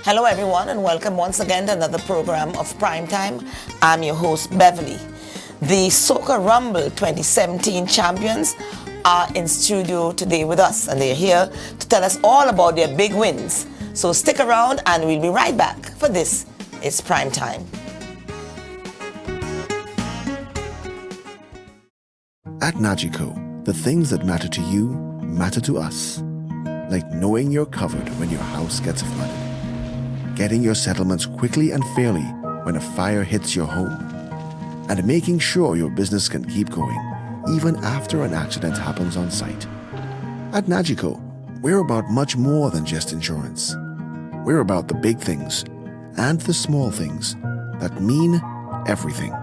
Hello everyone and welcome once again to another program of Primetime. I'm your host Beverly. The Soca Rumble 2017 champions are in studio today with us and they're here to tell us all about their big wins. So stick around and we'll be right back for this. It's Primetime. At Nagico, the things that matter to you matter to us. Like knowing you're covered when your house gets flooded. Getting your settlements quickly and fairly when a fire hits your home, and making sure your business can keep going even after an accident happens on site. At Nagico, we're about much more than just insurance. We're about the big things and the small things that mean everything.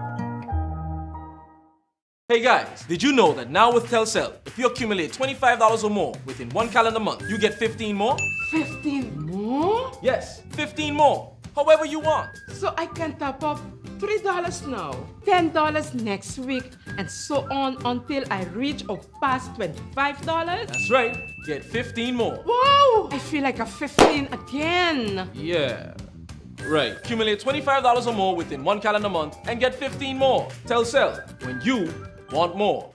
Hey guys, did you know that now with Telcel, if you accumulate $25 or more within one calendar month, you get 15 more? 15 more? Yes, 15 more. However you want. So I can top up $3 now, $10 next week, and so on until I reach or pass $25? That's right. Get 15 more. Wow! I feel like a 15 again. Yeah. Right. Accumulate $25 or more within one calendar month and get 15 more. Telcel, when you want more.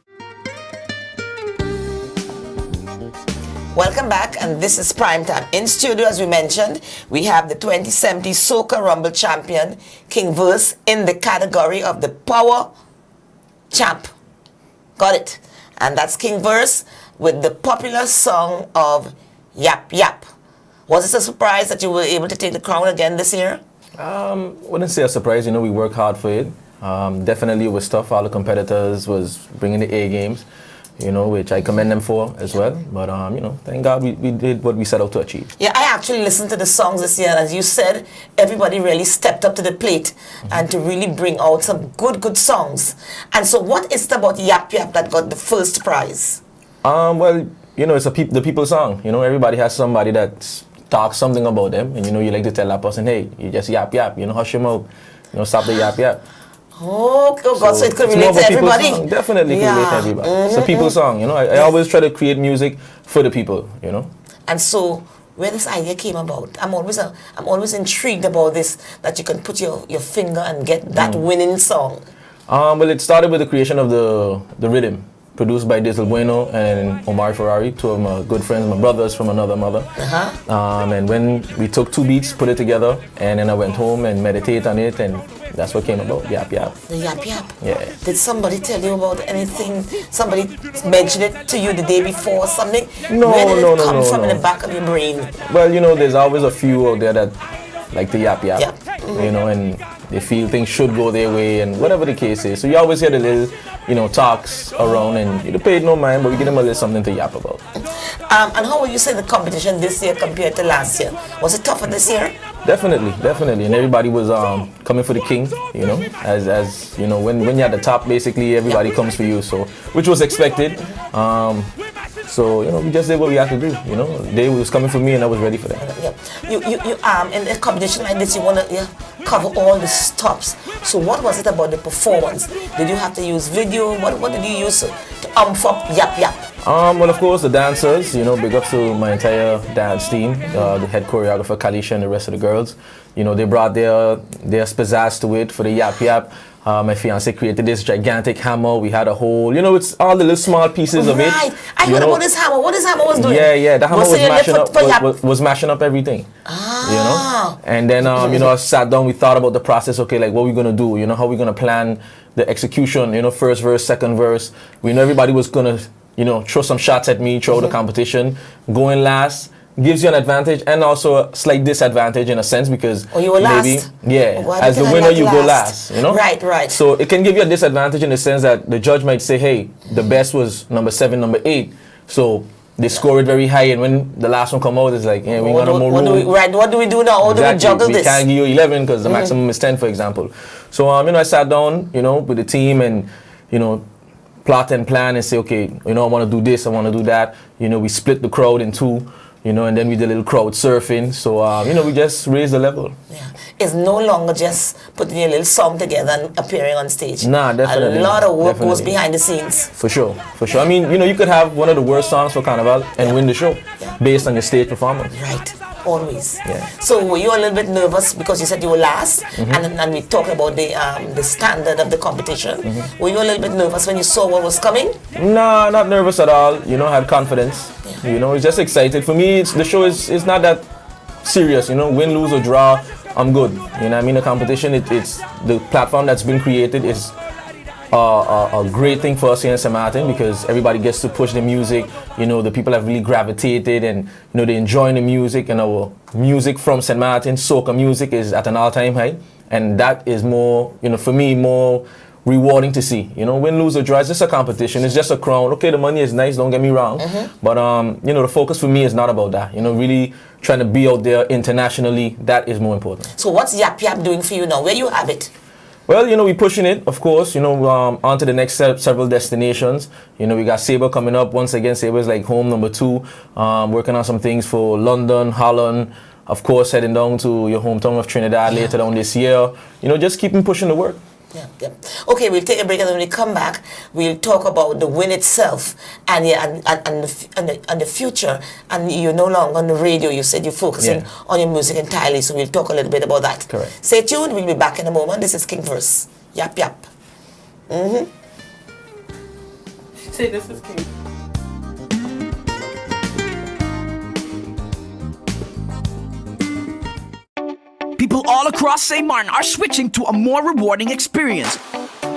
Welcome back, and this is Primetime. In studio, as we mentioned, we have the 2070 Soca Rumble champion, King Verse, in the category of the Power Champ. Got it. And that's King Verse with the popular song of Yap Yap. Was it a surprise that you were able to take the crown again this year? Wouldn't say a surprise. You know, we work hard for it. Definitely it was tough. All the competitors was bringing the A games, you know, which I commend them for as well. But, you know, thank God we did what we set out to achieve. Yeah, I actually listened to the songs this year, and as you said, everybody really stepped up to the plate and to really bring out some good songs. And so what is it about Yap Yap that got the first prize? Well, you know, it's the people's song. You know, everybody has somebody that talks something about them, and, you know, you like to tell that person, hey, you just yap yap, you know, hush your mouth, you know, stop the yap yap. Oh God, so it could relate to everybody? Song. Definitely can relate to everybody. It's a people's song, you know. I always try to create music for the people, you know. And so, where this idea came about, I'm always intrigued about this, that you can put your finger and get that winning song. Well, it started with the creation of the rhythm, produced by Dizzle Bueno and Omar Ferrari, two of my good friends, my brothers from another mother. And when we took two beats, put it together, and then I went home and meditate on it, and that's what came about, Yap Yap. The Yap Yap? Yeah. Did somebody tell you about anything? Somebody mentioned it to you the day before or something? No, Where did it come from in the back of your brain? Well, you know, there's always a few out there that like the Yap Yap, yeah. You know, and they feel things should go their way and whatever the case is. So you always hear the little, you know, talks around, and you pay no mind, but we give them a little something to yap about. And how would you say the competition this year compared to last year? Was it tougher this year? Definitely. And everybody was coming for the king, you know, as you know, when you're at the top, basically everybody comes for you, so which was expected. So, you know, we just did what we had to do, you know. They was coming for me and I was ready for them. Yeah. You in a competition like this, you want to cover all the stops. So what was it about the performance? Did you have to use video? What did you use to up Yap Yap? Well, of course, the dancers, you know, big up to my entire dance team, the head choreographer, Kalisha, and the rest of the girls. You know, they brought their pizzazz to it for the Yap Yap. My fiance created this gigantic hammer. We had a whole, you know, it's all the little small pieces of it. Right. I heard about this hammer. What this hammer was doing? Yeah. The hammer was mashing up everything. You know? And then, you know, I sat down, we thought about the process. Okay, like, what are we going to do? You know, how are we going to plan the execution? You know, first verse, second verse. We know everybody was going to, you know, throw some shots at me throughout the competition. Going last gives you an advantage and also a slight disadvantage in a sense, because you were last. As the winner you go last, you know. Right. So it can give you a disadvantage in the sense that the judge might say, hey, the best was number 7, number 8, so they score it very high, and when the last one come out, it's like, yeah, we want more room. What do we do now? How do we juggle this? We can't give you 11 because the maximum is 10, for example. So you know, I sat down, you know, with the team and, you know, plot and plan and say, okay, you know, I want to do this, I want to do that. You know, we split the crowd in two. You know, and then we did a little crowd surfing. So, you know, we just raised the level. Yeah. It's no longer just putting a little song together and appearing on stage. Nah, definitely. A lot of work goes behind the scenes. For sure. I mean, you know, you could have one of the worst songs for Carnival and win the show based on your stage performance. Right. Always. Yeah. So were you a little bit nervous because you said you were last, and we talked about the standard of the competition. Were you a little bit nervous when you saw what was coming? Nah, not nervous at all. You know, I had confidence. Yeah. You know, it's just excited. For me, the show is not that serious. You know, win, lose or draw, I'm good. You know what I mean? The competition, it's the platform that's been created is a great thing for us here in St. Martin because everybody gets to push the music. You know, the people have really gravitated and, you know, they enjoying the music, and our music from St. Martin, soca music, is at an all-time high. And that is more, you know, for me, more rewarding to see. You know, win, lose or draw, it's just a competition. It's just a crown. Okay, the money is nice, don't get me wrong. But, you know, the focus for me is not about that. You know, really trying to be out there internationally, that is more important. So what's Yap Yap doing for you now? Where you have it? Well, you know, we're pushing it, of course, you know, on to the next several destinations. You know, we got Sabre coming up. Once again, Sabre is like home number 2. Working on some things for London, Holland, of course, heading down to your hometown of Trinidad later on this year. You know, just keeping pushing the work. Yeah. Okay, we'll take a break, and when we come back, we'll talk about the win itself and the future. And you're no longer on the radio. You said you're focusing on your music entirely, so we'll talk a little bit about that. Correct. Stay tuned. We'll be back in a moment. This is King Verse. Yap Yap. Say this is King. People all across St. Martin are switching to a more rewarding experience.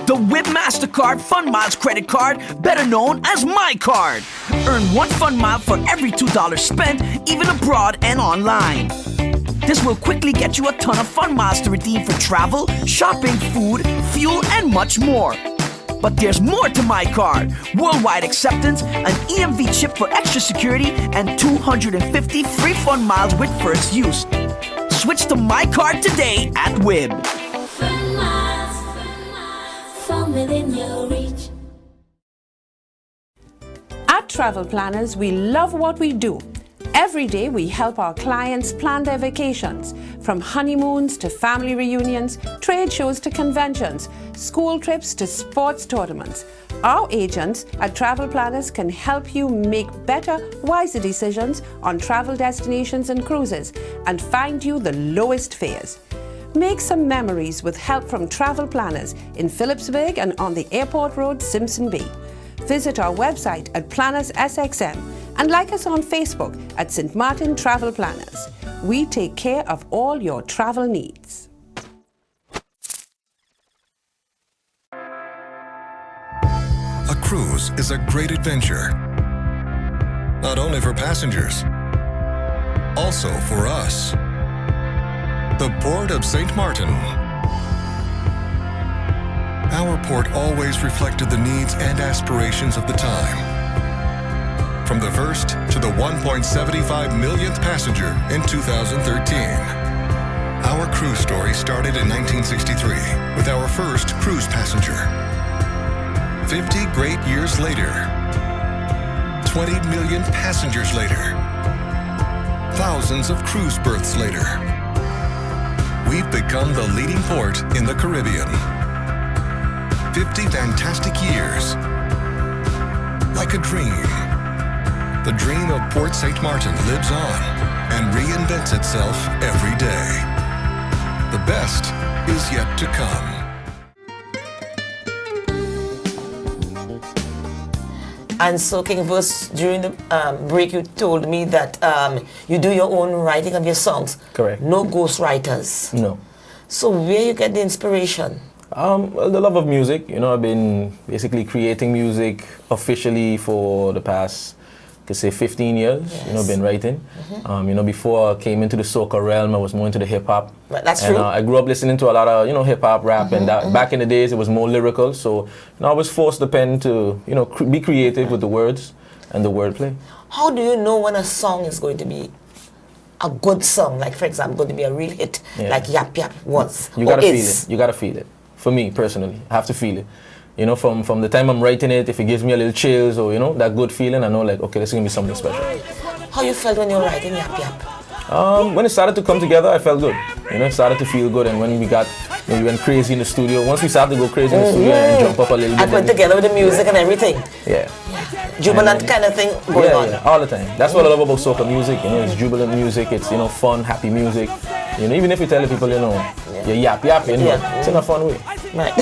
The WIB MasterCard Fun Miles credit card, better known as My Card. Earn 1 fun mile for every $2 spent, even abroad and online. This will quickly get you a ton of fun miles to redeem for travel, shopping, food, fuel, and much more. But there's more to My Card. Worldwide acceptance, an EMV chip for extra security, and 250 free fun miles with first use. Switch to My Card today at WIB. Fun miles, from within your reach. At Travel Planners, we love what we do. Every day we help our clients plan their vacations, from honeymoons to family reunions, trade shows to conventions, school trips to sports tournaments. Our agents at Travel Planners can help you make better, wiser decisions on travel destinations and cruises and find you the lowest fares. Make some memories with help from Travel Planners in Phillipsburg and on the Airport Road, Simpson Bay. Visit our website at Planners SXM and like us on Facebook at St. Martin Travel Planners. We take care of all your travel needs. A cruise is a great adventure, not only for passengers, also for us. The Port of St. Martin. Our port always reflected the needs and aspirations of the time. From the first to the 1.75 millionth passenger in 2013. Our cruise story started in 1963 with our first cruise passenger. 50 great years later, 20 million passengers later, thousands of cruise berths later, we've become the leading port in the Caribbean. 50 fantastic years. Like a dream. The dream of Port St. Martin lives on and reinvents itself every day. The best is yet to come. And so, King Verse, during the break, you told me that you do your own writing of your songs. Correct. No ghost writers. No. So where you get the inspiration? Well, the love of music. You know, I've been basically creating music officially for the past, I could say, 15 years. Yes. You know, been writing. You know, before I came into the soca realm, I was more into the hip hop. Right, that's and, true. I grew up listening to a lot of, you know, hip hop, rap, and that, back in the days it was more lyrical. So, you know, I was forced the pen to, you know, be creative with the words and the wordplay. How do you know when a song is going to be a good song? Like, for example, going to be a real hit, like Yap Yap was. You gotta feel it. You gotta feel it. For me personally, I have to feel it. You know, from the time I'm writing it, if it gives me a little chills or, you know, that good feeling, I know, like, okay, this is gonna be something special. How you felt when you were writing Yap Yap? When it started to come together, I felt good. You know, it started to feel good. And when we went crazy in the studio, once we started to go crazy in the studio and jump up a little bit. And went together with the music and everything. Yeah. Jubilant kind of thing going on. Yeah, all the time. That's what I love about soca music. You know, it's jubilant music. It's, you know, fun, happy music. You know, even if you tell the people, you know, you're yap, you know, it's in a fun way. Right.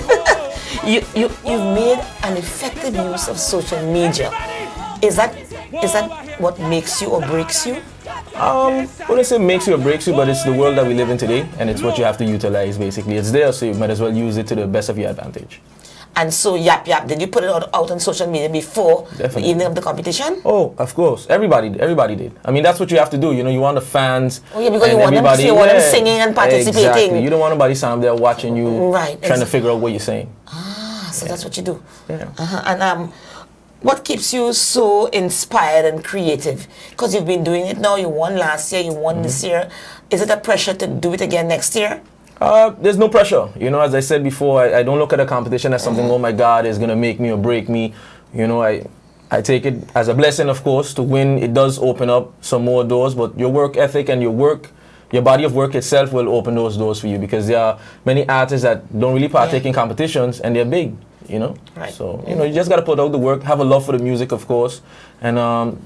You've made an effective use of social media. Is that what makes you or breaks you? I wouldn't say makes you or breaks you, but it's the world that we live in today, and it's what you have to utilize, basically. It's there, so you might as well use it to the best of your advantage. And so, Yap, did you put it out on social media before the evening of the competition? Oh, of course. Everybody did. I mean, that's what you have to do. You know, you want the fans. Oh, yeah, because you want them singing and participating. Exactly. You don't want nobody standing there watching you, trying to figure out what you're saying. So that's what you do. Yeah. And what keeps you so inspired and creative? Because you've been doing it now. You won last year. You won this year. Is it a pressure to do it again next year? There's no pressure. You know, as I said before, I don't look at a competition as something, oh my God, is going to make me or break me. You know, I take it as a blessing, of course. To win, it does open up some more doors, but your work ethic and your body of work itself will open those doors for you, because there are many artists that don't really partake in competitions and they're big, you know? Right. So, you know, you just got to put out the work, have a love for the music, of course, and,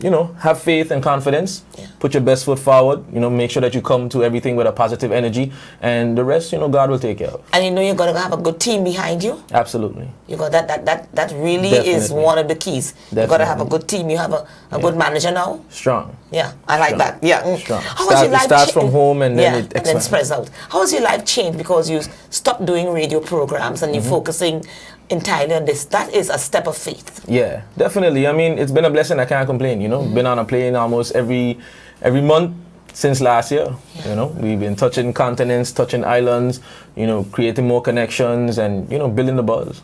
you know, have faith and confidence, put your best foot forward, you know, make sure that you come to everything with a positive energy, and the rest, you know, God will take care of. And you know you're going to have a good team behind you? Absolutely. You got that really is one of the keys. You got to have a good team. You have a good manager now? Strong. Yeah, I like that. Yeah. Strong. How has your life it starts from home and then it and then spreads out. How has your life changed because you stopped doing radio programs and you're focusing entirely on this? That is a step of faith. Yeah, definitely. I mean, it's been a blessing. I can't complain, you know. Been on a plane almost every month since last year. You know, we've been touching continents, touching islands, you know, creating more connections and, you know, building the buzz.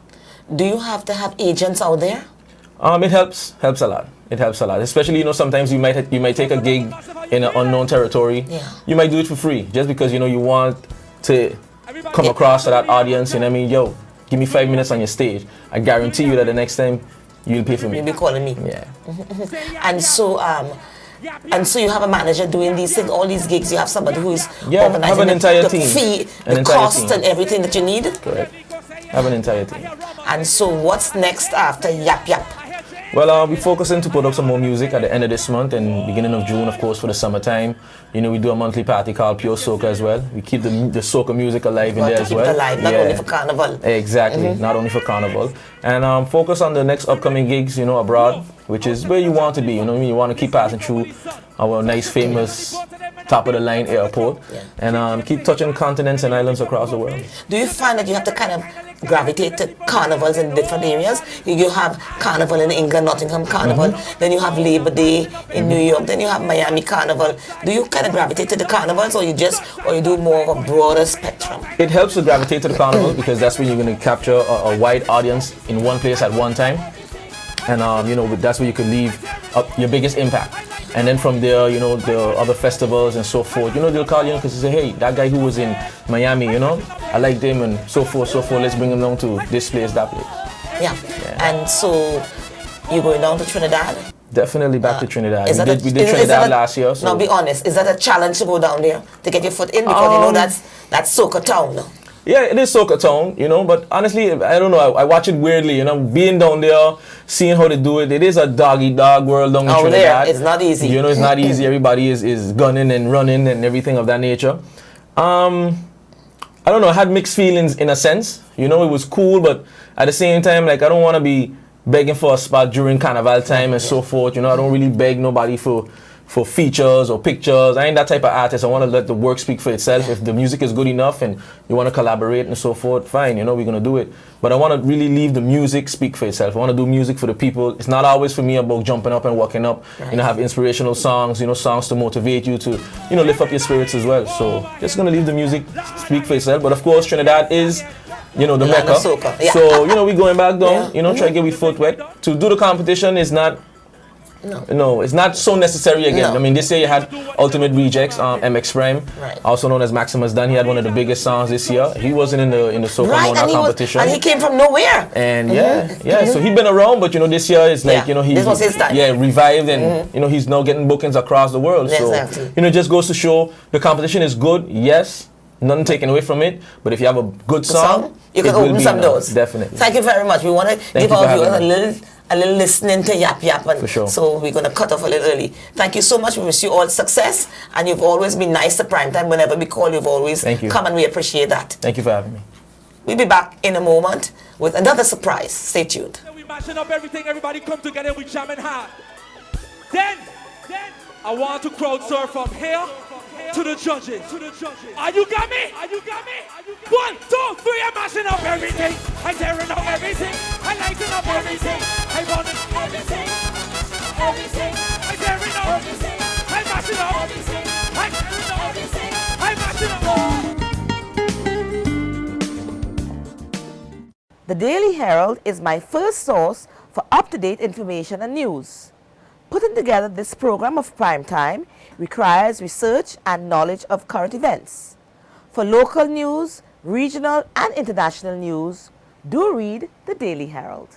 Do you have to have agents out there? It helps a lot. It helps a lot, especially, you know, sometimes you might take a gig in an unknown territory. Yeah. You might do it for free just because, you know, you want to come across to that audience. You know what I mean? Yo, give me 5 minutes on your stage. I guarantee you that the next time you'll pay for me. You'll be calling me. Yeah. And so you have a manager doing these things, all these gigs. You have somebody who is organizing have an entire the team. fee, the cost, and everything that you need. Correct. Have an entire team. And so what's next after Yap? Well, we're focusing to put up some more music at the end of this month and beginning of June, of course, for the summertime. You know, we do a monthly party called Pure Soca as well. We keep the soca music alive in there as well. Keep it alive, not only for Carnival. Exactly, not only for Carnival. And focus on the next upcoming gigs, you know, abroad, which is where you want to be. You know what I mean? You want to keep passing through our nice, famous, top-of-the-line airport and keep touching continents and islands across the world. Do you find that you have to kind of gravitate to carnivals in different areas? You have Carnival in England, Nottingham Carnival, then you have Labor Day in New York, then you have Miami Carnival. Do you kind of gravitate to the carnivals, or you do more of a broader spectrum? It helps to gravitate to the carnival because that's when you're going to capture a wide audience in one place at one time. And you know, that's where you can leave your biggest impact. And then from there, you know, the other festivals and so forth, you know, they'll call you because they say, hey, that guy who was in Miami, you know, I like them and so forth, let's bring him down to this place, that place. Yeah. And so you're going down to Trinidad? Definitely back to Trinidad. We did Trinidad last year. So. Now be honest, is that a challenge to go down there to get your foot in? Because you know that's soca town. Yeah, it is soca town, you know, but honestly, I don't know, I watch it weirdly, you know, being down there, seeing how they do it. It is a dog-eat-dog world down in Trinidad. There, it's not easy. You know, it's not easy. Everybody is gunning and running and everything of that nature. I don't know, I had mixed feelings in a sense. You know, it was cool, but at the same time, like, I don't want to be begging for a spot during Carnival time and so forth. You know, I don't really beg nobody for features or pictures. I ain't that type of artist. I want to let the work speak for itself. If the music is good enough and you want to collaborate and so forth, fine, you know, we're going to do it. But I want to really leave the music speak for itself. I want to do music for the people. It's not always for me about jumping up and walking up. Right. You know, have inspirational songs, you know, songs to motivate you to, you know, lift up your spirits as well. So just going to leave the music speak for itself. But of course, Trinidad is, you know, the Mecca. Yeah. So, you know, we going back down, you know, try to get we foot wet. To do the competition is not, no, it's not so necessary again. I mean, this year you had Ultimate Rejects, MX Prime, also known as Maximus Dunn. He had one of the biggest songs this year. He wasn't in the Soca Monarch competition. And he came from nowhere. And so he'd been around, but you know, this year it's like, you know, this was his time. Revived, and you know, he's now getting bookings across the world. So, you know, it just goes to show the competition is good, yes, nothing taken away from it, but if you have a good song, you can it will open be some enough. doors. Definitely. Thank you very much. We want to give you our for viewers having a little listening to Yap Yap. And For sure. So we're going to cut off a little early. Thank you so much. We wish you all success. And you've always been nice to Primetime. Whenever we call, you've always Thank you. come, and we appreciate that. Thank you for having me. We'll be back in a moment with another surprise. Stay tuned. We mashing up everything, everybody come together, we jamming hard. Then, I want to crowd surf from here to the judges. Are you got me? 1, 2, 3, I'm mashing up everything. I'm tearing up everything. I'm lighting up everything. I want everything. I'm tearing up everything. I'm mashing up everything. I'm tearing up everything. I'm mashing up. The Daily Herald is my first source for up-to-date information and news. Putting together this program of Primetime requires research and knowledge of current events. For local news, regional and international news, do read the Daily Herald.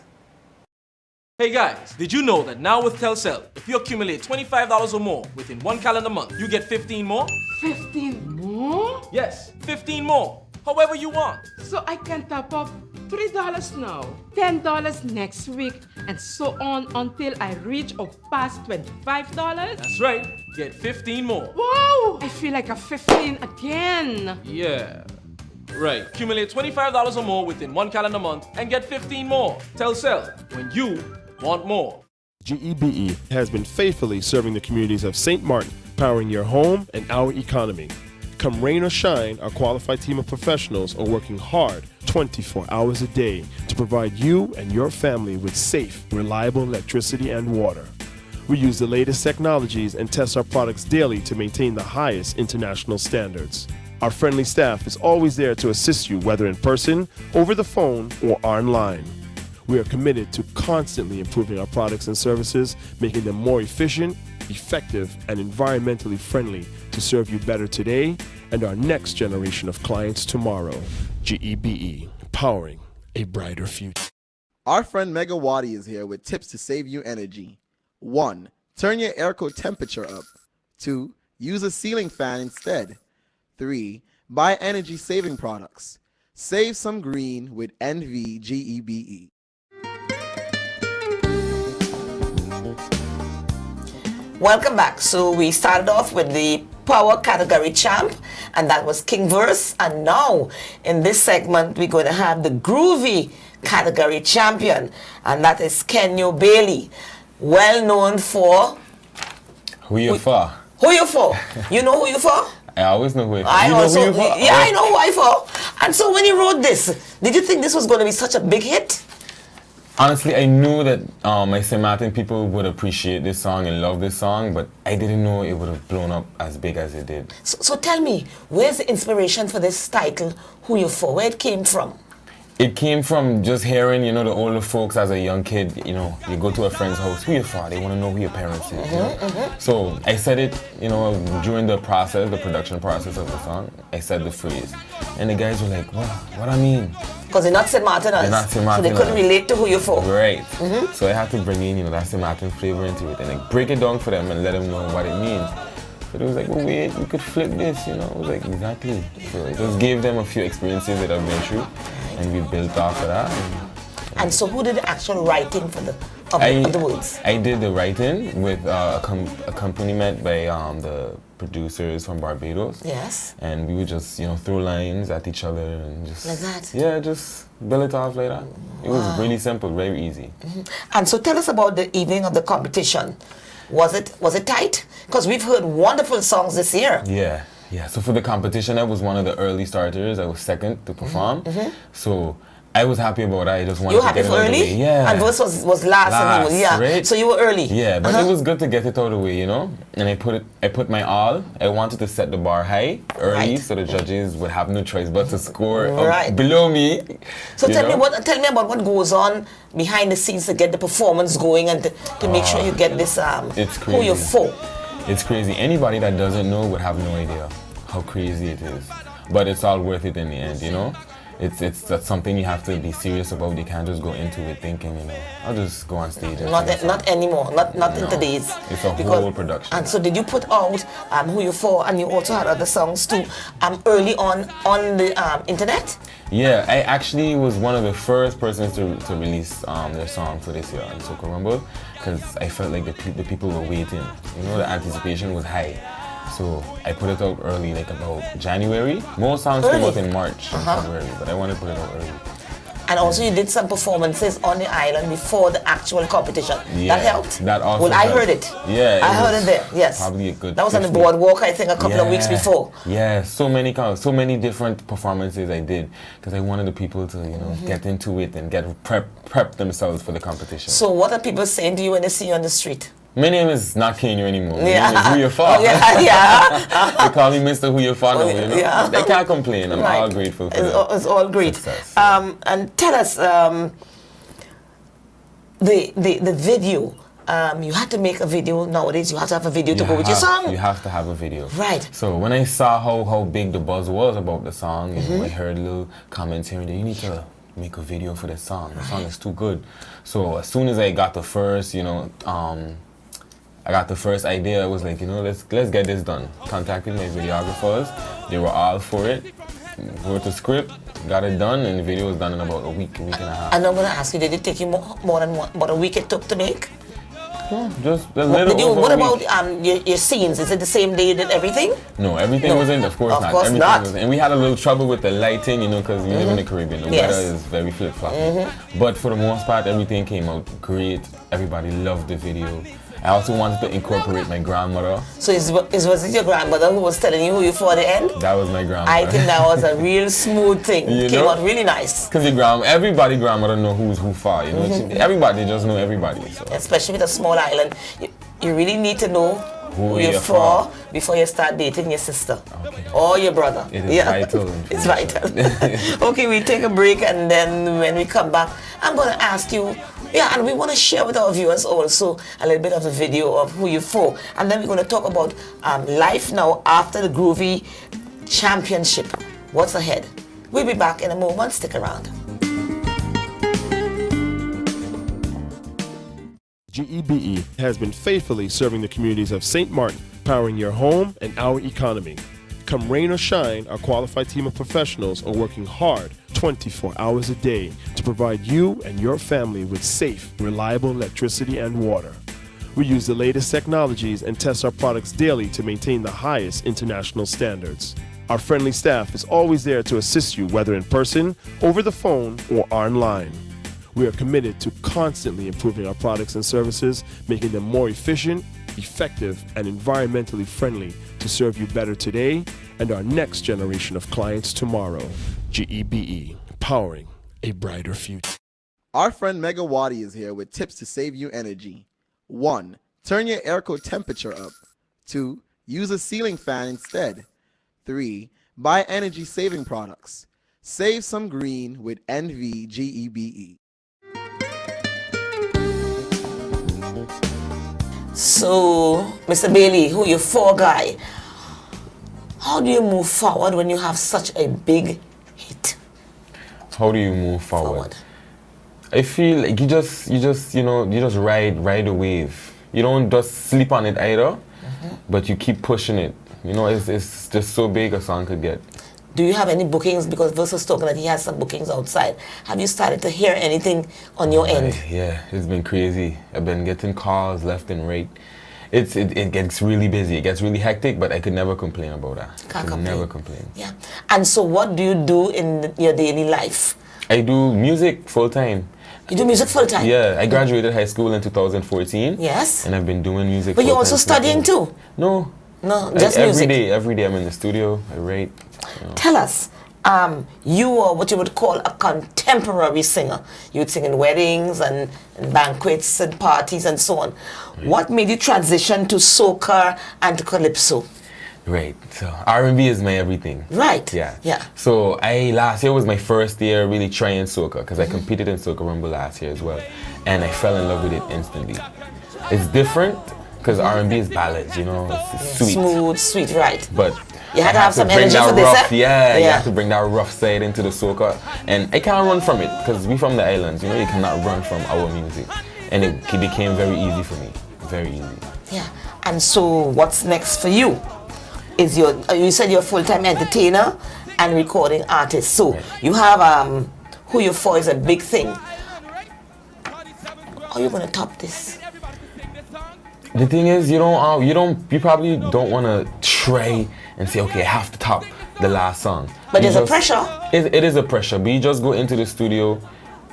Hey guys, did you know that now with Telcel, if you accumulate $25 or more within 1 calendar month, you get 15 more? 15 more? Yes, 15 more. However you want. So I can top up $3 now, $10 next week, and so on until I reach or pass $25? That's right. Get 15 more. Wow! I feel like a 15 again. Yeah. Right. Accumulate $25 or more within 1 calendar month and get 15 more. Telcel, when you want more. GEBE has been faithfully serving the communities of St. Martin, powering your home and our economy. Come rain or shine, our qualified team of professionals are working hard 24 hours a day to provide you and your family with safe, reliable electricity and water. We use the latest technologies and test our products daily to maintain the highest international standards. Our friendly staff is always there to assist you, whether in person, over the phone, or online. We are committed to constantly improving our products and services, making them more efficient, effective, and environmentally friendly to serve you better today and our next generation of clients tomorrow. GEBE, powering a brighter future. Our friend Megawati is here with tips to save you energy. 1. Turn your airco temperature up. 2. Use a ceiling fan instead. 3. Buy energy-saving products. Save some green with NVGEBE. Welcome back. So we started off with the power category champ, and that was King Verse. And now in this segment, we're going to have the groovy category champion, and that is Kenyo Baly, well known for... Who you for? Who you for? You know who you for? I always know who you for. I you also, know who you for? yeah, I know who I for. And so when you wrote this, did you think this was going to be such a big hit? Honestly, I knew that my St. Martin people would appreciate this song and love this song, but I didn't know it would have blown up as big as it did. So tell me, where's the inspiration for this title, Who You For? Where it came from? It came from just hearing, the older folks as a young kid, you go to a friend's house, who you for? They want to know who your parents is, So I said it, during the production process of the song, I said the phrase. And the guys were like, what I mean? Because they're not St. Martiners. They're not St. So they couldn't relate to who you're for. Right. So I had to bring in, that St. Martin flavor into it and break it down for them and let them know what it means. So it was like, well, wait, we could flip this, I was like, exactly. So I just gave them a few experiences that I've been through, and we built off of that. And so who did the actual writing for the words? I did the writing with accompaniment by the producers from Barbados. Yes. And we would just, throw lines at each other and just... Like that? Yeah, just build it off like that. It was really simple, very easy. And so tell us about the evening of the competition. Was it tight? Because we've heard wonderful songs this year. Yeah. So for the competition, I was one of the early starters. I was second to perform. So I was happy about that. I just wanted to get it out of the way. Yeah. And Verse was last and he was, right? So you were early. Yeah, but it was good to get it out of the way, And I put my all. I wanted to set the bar high early so the judges would have no choice but to score below me. So tell me about what goes on behind the scenes to get the performance going and to make sure you get this it's crazy. Who you're for. It's crazy. Anybody that doesn't know would have no idea how crazy it is. But it's all worth it in the end, that's something you have to be serious about. You can't just go into it thinking, you know, I'll just go on stage. And Not anymore. Not in today's. It's a whole production. And so did you put out Who You For, and you also had other songs too early on the internet? Yeah, I actually was one of the first persons to release their song for this year on Soca Rumble, because I felt like the people were waiting. You know, the anticipation was high. So I put it out early, like about January. Most songs come out in March and February, but I wanted to put it out early. And also you did some performances on the island before the actual competition. Yeah, that helped? That also Well, helped. I heard it. Yeah. I heard it there, yes. Probably a good That was on the 50. boardwalk, I think, a couple of weeks before. Yeah, so many different performances I did, because I wanted the people to, you know, get into it and get prep themselves for the competition. So what are people saying to you when they see you on the street? My name is not Kenyo anymore. My Yeah. name is Who You For. Oh, yeah. They call me Mr. Who You For now, you know. Yeah. They can't complain. I'm all grateful for that. It's all great. Success. And tell us, the video, you had to make a video. Nowadays you have to have a video to go with your song. You have to have a video. Right. So when I saw how big the buzz was about the song, you know, I heard little comments here and there, you need to make a video for this song. The song is too good. So as soon as I got the first, you know, I got the first idea, I was like, you know, let's get this done. Contacted my videographers, they were all for it. Wrote the script, got it done, and the video was done in about a week and a half. And I'm going to ask you, did it take you more than about a week it took to make? Yeah, just a little over What a about week. your scenes? Is it the same day you did everything? No, everything wasn't, of course Of not. course Everything not. Was, and we had a little trouble with the lighting, you know, because we live in the Caribbean. The weather is very flip-floppy. But for the most part, everything came out great. Everybody loved the video. I also wanted to incorporate my grandmother. So was it your grandmother who was telling you Who You For at the end? That was my grandmother. I think that was a real smooth thing. You Came know? out really nice. Because everybody grandmother know who's who for, you know. Everybody just know everybody. So. Especially with a small island. You really need to know who you're for before you start dating your sister or your brother. It is vital. It's vital. Okay, we take a break, and then when we come back, I'm going to ask you, and we want to share with our viewers also a little bit of the video of Who You For. And then we're going to talk about life now after the Groovy Championship. What's ahead? We'll be back in a moment. Stick around. GEBE has been faithfully serving the communities of St. Martin, powering your home and our economy. Come rain or shine, our qualified team of professionals are working hard 24 hours a day to provide you and your family with safe, reliable electricity and water. We use the latest technologies and test our products daily to maintain the highest international standards. Our friendly staff is always there to assist you, whether in person, over the phone, or online. We are committed to constantly improving our products and services, making them more efficient, effective, and environmentally friendly to serve you better today and our next generation of clients tomorrow. GEBE, powering a brighter future. Our friend Mega Wadi is here with tips to save you energy. 1. Turn your airco temperature up. 2. Use a ceiling fan instead. 3. Buy energy saving products. Save some green with NVGEBE. So, Mr. Baly, Who You For guy, how do you move forward when you have such a big hit? How do you move forward? I feel like you just ride the wave. You don't just sleep on it either, but you keep pushing it. You know, it's just so big a song could get. Do you have any bookings? Because Verse was talking that he has some bookings outside. Have you started to hear anything on your end? Yeah, it's been crazy. I've been getting calls left and right. It gets really busy. It gets really hectic, but I could never complain about that. Can't complain. Never complain. Yeah. And so what do you do in your daily life? I do music full time. You do music full time? Yeah, I graduated high school in 2014. Yes. And I've been doing music. But you're also studying too? No. No, just music. Every day I'm in the studio. I write. You know. Tell us, you are what you would call a contemporary singer. You'd sing in weddings and banquets and parties and so on. Right. What made you transition to soca and to calypso? Right. So R&B is my everything. Right. Yeah. Yeah. So last year was my first year really trying soca, because I competed in Soca Rumble last year as well, and I fell in love with it instantly. It's different. because R&B is ballads, you know, it's sweet. Smooth, sweet, right. But you had to have some bring energy that for this, rough, eh? yeah, you have to bring that rough side into the soca, and I can't run from it because we from the islands, you know, you cannot run from our music, and it became very easy for me, very easy. Yeah, and so what's next for you? Is you said you're a full-time entertainer and recording artist, so you have Who You For is a big thing. How are you gonna top this? The thing is, you probably don't want to try and say, okay, I have to top the last song. But there's a pressure. It is a pressure, but you just go into the studio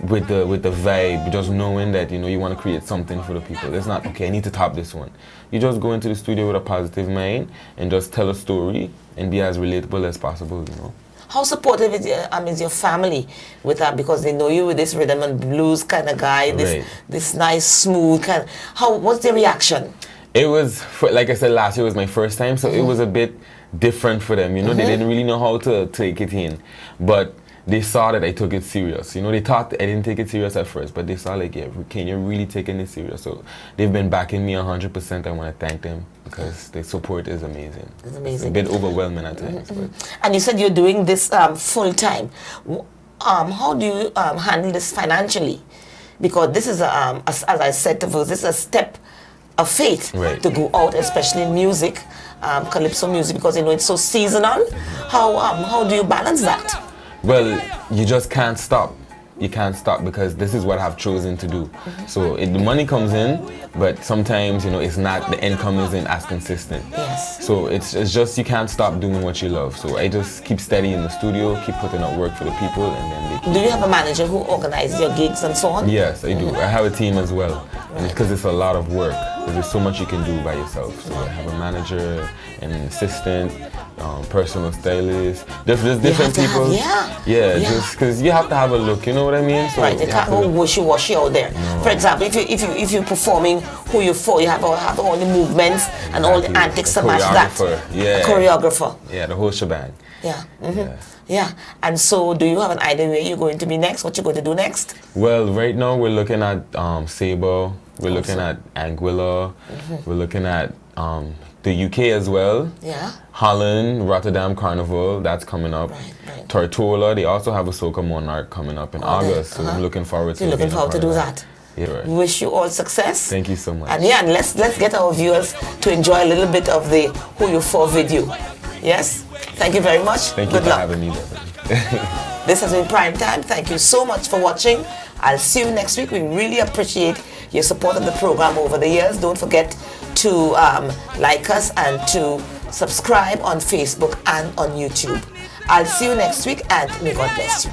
with the vibe, just knowing that you want to create something for the people. It's not okay, I need to top this one. You just go into the studio with a positive mind and just tell a story and be as relatable as possible. How supportive is your family with that, because they know you with this rhythm and blues kind of guy, this nice smooth kind of, what's their reaction? It was, like I said, last year was my first time, so it was a bit different for them. They didn't really know how to take it in, but they saw that I took it serious. They thought I didn't take it serious at first, but they saw like, yeah, Kenyo really taking it serious. So they've been backing me 100%. I want to thank them because the support is amazing. It's amazing. It's a bit overwhelming at times. But. And you said you're doing this full time. How do you handle this financially? Because this is, as I said to Verse, this is a step of faith to go out, especially in music, calypso music, because it's so seasonal. How do you balance that? Well, you just can't stop. You can't stop because this is what I've chosen to do. So the money comes in, but sometimes it's not, the income isn't as consistent. Yes. So it's just you can't stop doing what you love. So I just keep steady in the studio, keep putting out work for the people, and then they keep. Do you have a manager who organizes your gigs and so on? Yes, I do. I have a team as well, because it's a lot of work. There's so much you can do by yourself. So I have a manager, an assistant, personal stylist. There's different people. Just because you have to have a look. You know what I mean? So right. You can't go wishy-washy out there. No. For example, if you're performing Who You For, you have all the movements and all the antics to match that. Yeah. A choreographer. Yeah, the whole shebang. Yeah. Yeah. And so, do you have an idea where you're going to be next? What you're going to do next? Well, right now we're looking at Sabre. We're looking at Anguilla. We're looking at the UK as well. Yeah. Holland, Rotterdam Carnival, that's coming up. Right. Tortola, they also have a Soca Monarch coming up in August. So I'm looking forward to. You're looking forward to do that. Yeah, right. Wish you all success. Thank you so much. And and let's get our viewers to enjoy a little bit of the Who You For video. Yes. Thank you very much. Thank you for having me, Beverly. This has been Prime Time. Thank you so much for watching. I'll see you next week. We really appreciate your support of the program over the years. Don't forget to like us and to subscribe on Facebook and on YouTube. I'll see you next week, and may God bless you.